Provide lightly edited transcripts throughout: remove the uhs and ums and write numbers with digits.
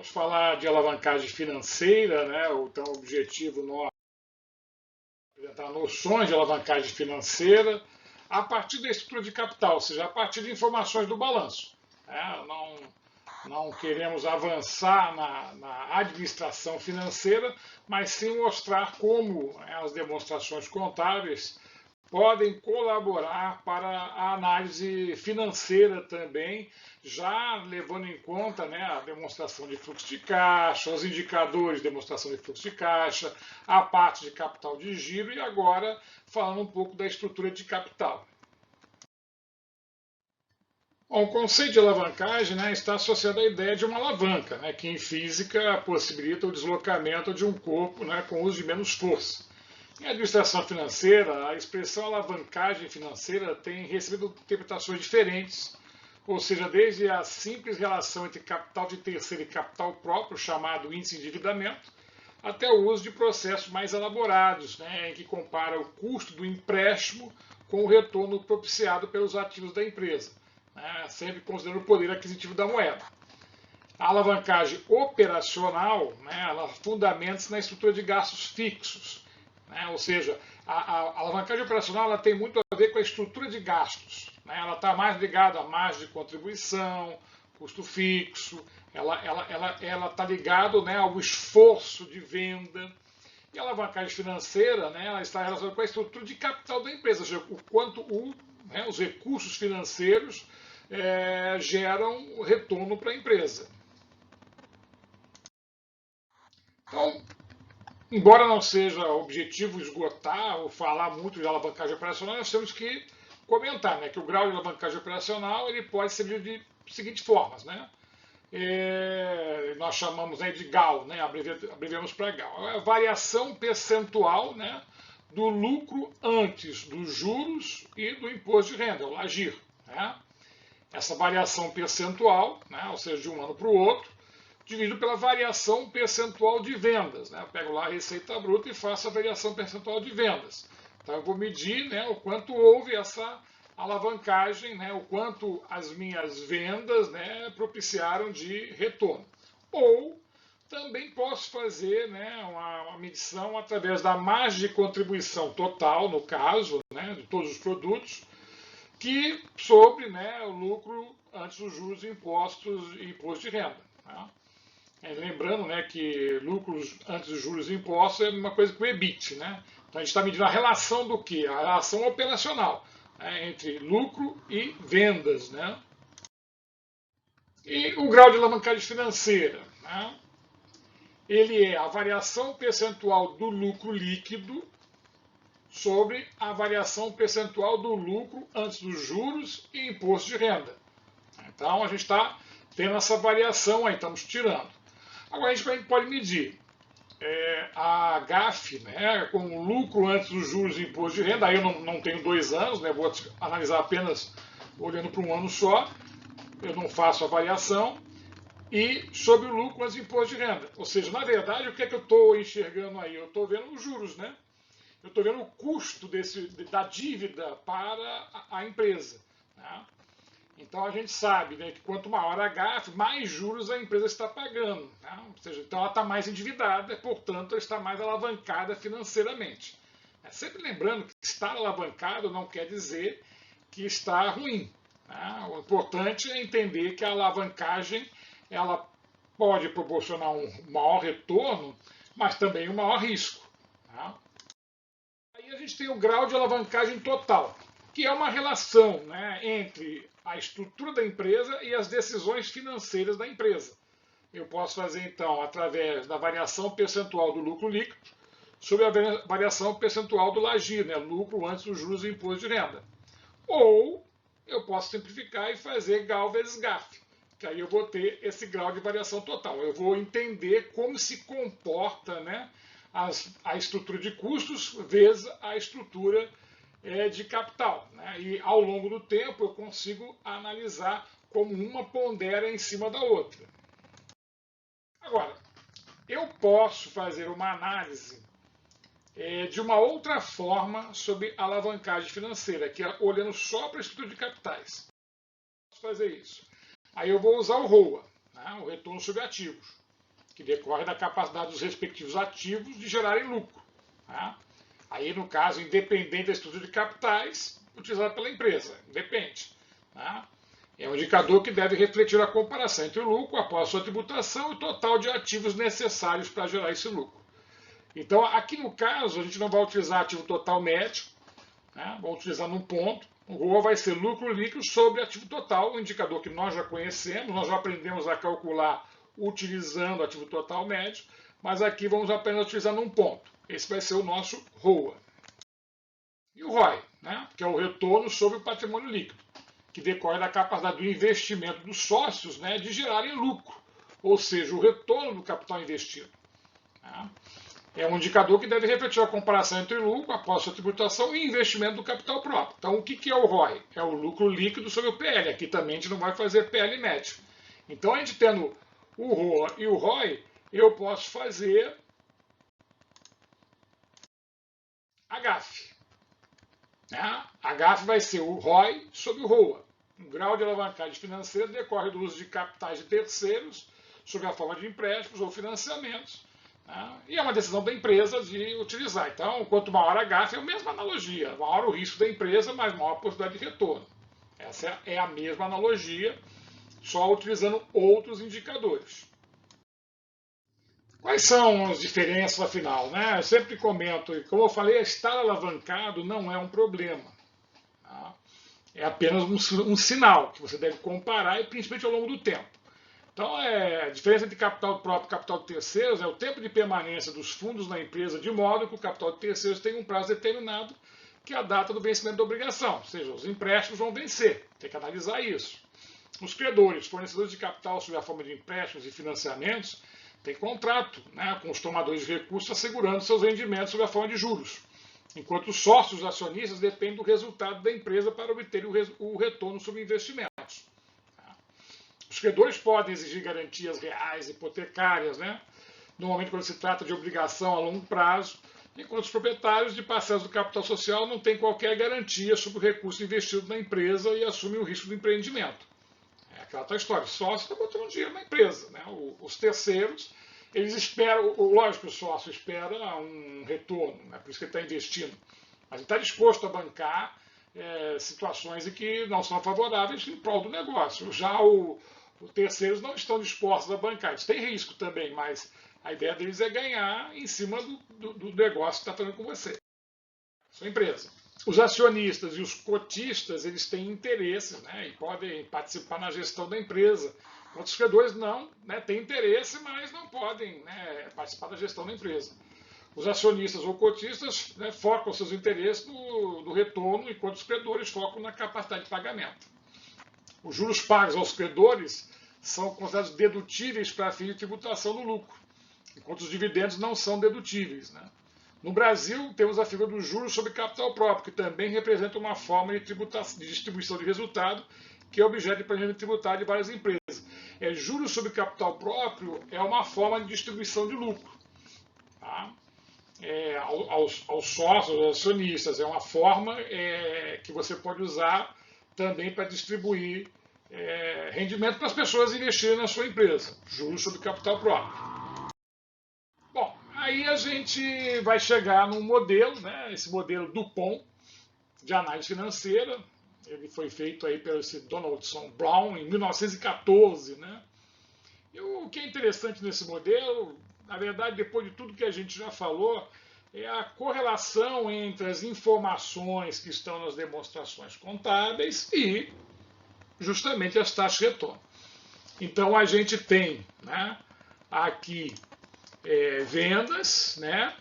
Vamos falar de alavancagem financeira, né? Então, o objetivo nosso é apresentar noções de alavancagem financeira a partir da estrutura de capital, ou seja, a partir de informações do balanço. Né? Não queremos avançar na administração financeira, mas sim mostrar como as demonstrações contábeis podem colaborar para a análise financeira também, já levando em conta, né, a demonstração de fluxo de caixa, os indicadores de demonstração de fluxo de caixa, a parte de capital de giro e agora falando um pouco da estrutura de capital. Bom, o conceito de alavancagem, né, está associado à ideia de uma alavanca, né, que em física possibilita o deslocamento de um corpo, né, com uso de menos força. Em administração financeira, a expressão alavancagem financeira tem recebido interpretações diferentes, ou seja, desde a simples relação entre capital de terceiro e capital próprio, chamado índice de endividamento, até o uso de processos mais elaborados, né, em que compara o custo do empréstimo com o retorno propiciado pelos ativos da empresa, né, sempre considerando o poder aquisitivo da moeda. A alavancagem operacional, né, ela fundamenta-se na estrutura de gastos fixos, né, ou seja, a alavancagem operacional ela tem muito a ver com a estrutura de gastos. Né, ela está mais ligada à margem de contribuição, custo fixo, ela está ligada, né, ao esforço de venda. E a alavancagem financeira, né, ela está relacionada com a estrutura de capital da empresa, ou seja, o quanto né, os recursos financeiros geram retorno para a empresa. Então, embora não seja objetivo esgotar ou falar muito de alavancagem operacional, nós temos que comentar, né, que o grau de alavancagem operacional ele pode ser de seguintes formas. Né? Nós chamamos, né, de GAL, né, abreviamos para GAL. É a variação percentual, né, do lucro antes dos juros e do imposto de renda, o LAGIR. Né? Essa variação percentual, né, ou seja, de um ano para o outro, dividido pela variação percentual de vendas. Né? Eu pego lá a receita bruta e faço a variação percentual de vendas. Então eu vou medir, né, o quanto houve essa alavancagem, né, o quanto as minhas vendas, né, propiciaram de retorno. Ou também posso fazer, né, uma medição através da margem de contribuição total, no caso, né, de todos os produtos, que sobre, né, o lucro antes dos juros, impostos e imposto de renda. Tá? Lembrando, né, que lucros antes dos juros e impostos é uma coisa que o EBIT. Né? Então a gente está medindo a relação do quê? A relação operacional, né, entre lucro e vendas. Né? E o grau de alavancagem financeira. Né? Ele é a variação percentual do lucro líquido sobre a variação percentual do lucro antes dos juros e imposto de renda. Então a gente está tendo essa variação aí, estamos tirando. Agora a gente pode medir a GAF, né, com o lucro antes dos juros e imposto de renda. Aí eu não tenho 2 anos, né, vou analisar apenas olhando para um ano só, eu não faço a variação. E sobre o lucro antes do imposto de renda. Ou seja, na verdade, o que é que eu estou enxergando aí? Eu estou vendo os juros, né? Eu estou vendo o custo da dívida para a empresa. Né? Então a gente sabe, né, que quanto maior a GAF, mais juros a empresa está pagando. Né? Ou seja, então ela está mais endividada, portanto ela está mais alavancada financeiramente. Sempre lembrando que estar alavancado não quer dizer que está ruim. Né? O importante é entender que a alavancagem ela pode proporcionar um maior retorno, mas também um maior risco. Tá? Aí a gente tem o grau de alavancagem total, que é uma relação, né, entre a estrutura da empresa e as decisões financeiras da empresa. Eu posso fazer, então, através da variação percentual do lucro líquido sobre a variação percentual do LAGIR, né, lucro antes dos juros e imposto de renda. Ou eu posso simplificar e fazer GAL vezes GAF, que aí eu vou ter esse grau de variação total. Eu vou entender como se comporta, né, a estrutura de custos vezes a estrutura de capital. Né? E ao longo do tempo eu consigo analisar como uma pondera em cima da outra. Agora, eu posso fazer uma análise de uma outra forma sobre alavancagem financeira, que é olhando só para a estrutura de capitais. Posso fazer isso. Aí eu vou usar o ROA, né, o retorno sobre ativos. que decorre da capacidade dos respectivos ativos de gerarem lucro. Tá? Aí, no caso, independente da estrutura de capitais utilizada pela empresa, depende. Tá? É um indicador que deve refletir a comparação entre o lucro após sua tributação e o total de ativos necessários para gerar esse lucro. Então, aqui no caso, a gente não vai utilizar ativo total médio, né? Vamos utilizar num ponto. O ROA vai ser lucro líquido sobre ativo total, um indicador que nós já conhecemos, nós já aprendemos a calcular utilizando ativo total médio, mas aqui vamos apenas utilizar num ponto. Esse vai ser o nosso ROA. E o ROI, né? Que é o retorno sobre o patrimônio líquido, que decorre da capacidade do investimento dos sócios, né, de gerarem lucro, ou seja, o retorno do capital investido. Tá? É um indicador que deve refletir a comparação entre lucro após sua tributação e investimento do capital próprio. Então, o que é o ROI? É o lucro líquido sobre o PL. Aqui também a gente não vai fazer PL médio. Então, a gente tendo o ROA e o ROI, eu posso fazer a GAF. A GAF vai ser o ROI sobre o ROA. O grau de alavancagem financeira decorre do uso de capitais de terceiros sob a forma de empréstimos ou financiamentos. E é uma decisão da empresa de utilizar. Então, quanto maior a GAF, é a mesma analogia. Maior o risco da empresa, mas maior a possibilidade de retorno. Essa é a mesma analogia, só utilizando outros indicadores. Quais são as diferenças, afinal? Né? Eu sempre comento, e como eu falei, estar alavancado não é um problema. Tá? É apenas um sinal que você deve comparar, e principalmente ao longo do tempo. Então, a diferença entre capital próprio e capital de terceiros é o tempo de permanência dos fundos na empresa, de modo que o capital de terceiros tem um prazo determinado, que é a data do vencimento da obrigação. Ou seja, os empréstimos vão vencer. Tem que analisar isso. Os credores, fornecedores de capital sob a forma de empréstimos e financiamentos, têm contrato, né, com os tomadores de recursos assegurando seus rendimentos sob a forma de juros. Enquanto os sócios acionistas dependem do resultado da empresa para obter o retorno sobre investimentos. Os credores podem exigir garantias reais, hipotecárias, né? Normalmente quando se trata de obrigação a longo prazo, enquanto os proprietários de parcelas do capital social não têm qualquer garantia sobre o recurso investido na empresa e assumem o risco do empreendimento. É aquela outra história, o sócio está botando dinheiro na empresa. Né? Os terceiros, eles esperam, lógico que o sócio espera um retorno, né? Por isso que ele está investindo, mas ele está disposto a bancar situações em que não são favoráveis em prol do negócio. Já os terceiros não estão dispostos a bancar. Eles têm risco também, mas a ideia deles é ganhar em cima do negócio que está fazendo com você. Sua empresa. Os acionistas e os cotistas, eles têm interesses, né, e podem participar na gestão da empresa. Outros credores não, né, têm interesse, mas não podem, né, participar da gestão da empresa. Os acionistas ou cotistas, né, focam seus interesses no retorno, enquanto os credores focam na capacidade de pagamento. Os juros pagos aos credores são considerados dedutíveis para fins de tributação do lucro, enquanto os dividendos não são dedutíveis. Né? No Brasil, temos a figura dos juros sobre capital próprio, que também representa uma forma de distribuição de resultado, que é objeto de planejamento tributário de várias empresas. Juros sobre capital próprio é uma forma de distribuição de lucro. Tá? Aos sócios, aos acionistas, é uma forma que você pode usar também para distribuir rendimento para as pessoas investirem na sua empresa, juros sobre capital próprio. Bom, aí a gente vai chegar num modelo, né, esse modelo Dupont de análise financeira, ele foi feito aí pelo Donaldson Brown em 1914, né? E o que é interessante nesse modelo, na verdade, depois de tudo que a gente já falou, é a correlação entre as informações que estão nas demonstrações contábeis e justamente as taxas de retorno. Então a gente tem, né, aqui vendas, né,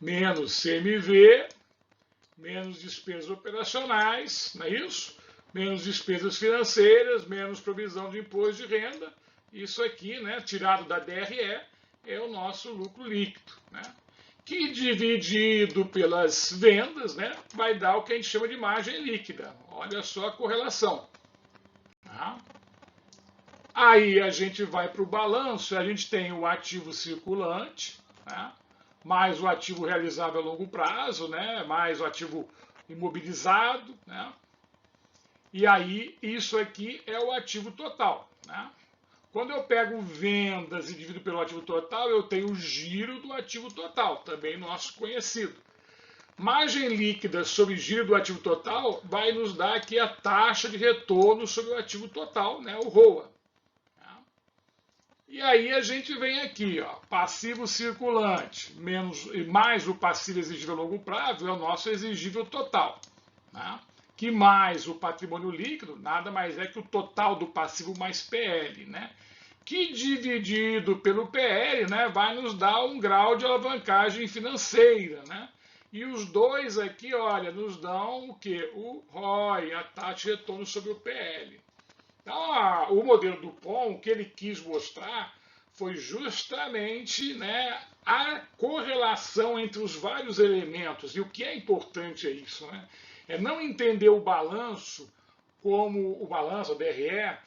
menos CMV, menos despesas operacionais, não é isso? Menos despesas financeiras, menos provisão de imposto de renda. Isso aqui, né, tirado da DRE, é o nosso lucro líquido, né? Que dividido pelas vendas, né, vai dar o que a gente chama de margem líquida. Olha só a correlação. Tá? Aí a gente vai para o balanço, a gente tem o ativo circulante, né, mais o ativo realizável a longo prazo, né, mais o ativo imobilizado, né, e aí isso aqui é o ativo total. Né? Quando eu pego vendas e divido pelo ativo total, eu tenho o giro do ativo total, também nosso conhecido. Margem líquida sobre giro do ativo total vai nos dar aqui a taxa de retorno sobre o ativo total, né, o ROA. E aí a gente vem aqui, ó, passivo circulante mais o passivo exigível a longo prazo é o nosso exigível total. Né? Que mais o patrimônio líquido nada mais é que o total do passivo mais PL. Né? Que dividido pelo PL, né, vai nos dar um grau de alavancagem financeira. Né? E os dois aqui, olha, nos dão o quê? O ROI, a taxa de retorno sobre o PL. Então, o modelo Dupont, o que ele quis mostrar foi justamente, né, a correlação entre os vários elementos. E o que é importante é isso, né? É não entender o balanço, a DRE,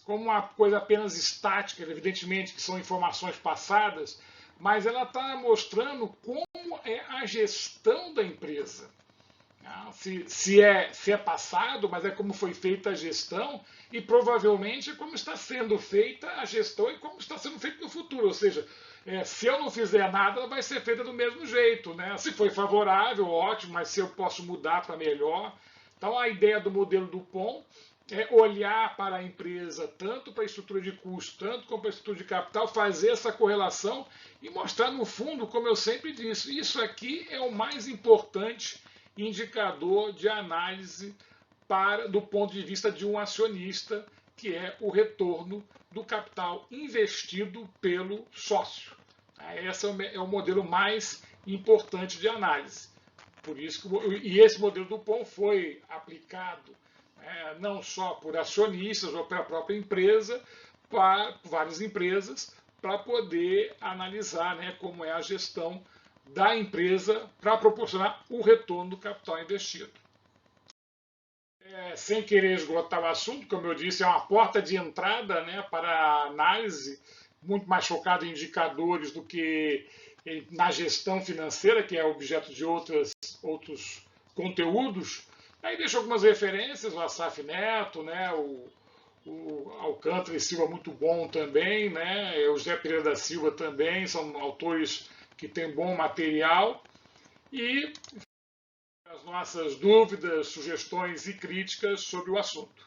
como uma coisa apenas estática, evidentemente que são informações passadas, mas ela está mostrando como é a gestão da empresa. Se é passado, mas é como foi feita a gestão e provavelmente é como está sendo feita a gestão e como está sendo feito no futuro. Ou seja, se eu não fizer nada, ela vai ser feita do mesmo jeito. Né? Se foi favorável, ótimo, mas se eu posso mudar para melhor. Então a ideia do modelo Dupont é olhar para a empresa, tanto para a estrutura de custo, tanto como para a estrutura de capital, fazer essa correlação e mostrar no fundo, como eu sempre disse, isso aqui é o mais importante indicador de análise do ponto de vista de um acionista, que é o retorno do capital investido pelo sócio. Esse é o modelo mais importante de análise. Por isso e esse modelo Dupont foi aplicado não só por acionistas ou pela própria empresa, para várias empresas, para poder analisar, né, como é a gestão da empresa para proporcionar o retorno do capital investido. Sem querer esgotar o assunto, como eu disse, é uma porta de entrada, né, para a análise, muito mais focada em indicadores do que na gestão financeira, que é objeto de outros conteúdos. Aí deixo algumas referências, o Assaf Neto, né, o Alcântara e Silva muito bom também, né, o José Pereira da Silva também, são autores que têm bom material. E as nossas dúvidas, sugestões e críticas sobre o assunto.